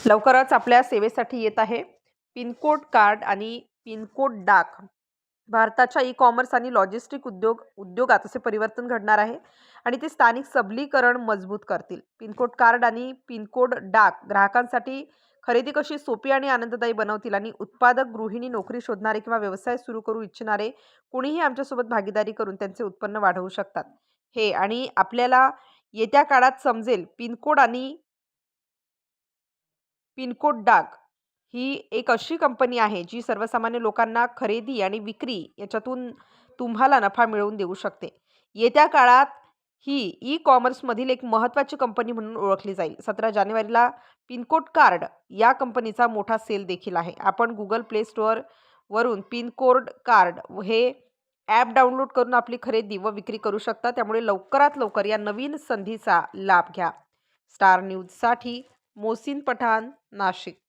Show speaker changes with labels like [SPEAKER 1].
[SPEAKER 1] लवकरच आपल्या सेवेसाठी येत आहे पिनकोड कार्ड आणि पिनकोड डाक. भारताच्या ई-कॉमर्स आणि लॉजिस्टिक उद्योगात असे परिवर्तन घडणार आहे आणि ते स्थानिक सबलीकरण मजबूत करतील. पिनकोड कार्ड आणि पिनकोड डाक ग्राहकांसाठी खरेदी कशी सोपी आणि आनंददायी बनवतील आणि उत्पादक, गृहिणी, नोकरी शोधणारे किंवा व्यवसाय सुरू करू इच्छिणारे कुणीही आमच्यासोबत भागीदारी करून त्यांचे उत्पन्न वाढवू शकतात. हे आणि आपल्याला येत्या काळात समजेल पिनकोड आणि पिनकोड डाक ही एक अशी कंपनी आहे जी सर्वसामान्य लोकांना खरेदी आणि विक्री याच्यातून तुम्हाला नफा मिळवून देऊ शकते. येत्या काळात ही ई-कॉमर्समधील एक महत्त्वाची कंपनी म्हणून ओळखली जाईल. 17 जानेवारीला पिनकोड कार्ड या कंपनीचा मोठा सेल देखील आहे. आपण Google Play Store वरून पिनकोड कार्ड हे ॲप डाउनलोड करून आपली खरेदी व विक्री करू शकता. त्यामुळे लवकरात लवकर या नवीन संधीचा लाभ घ्या. स्टार न्यूजसाठी मोहसिन पठाण, नाशिक.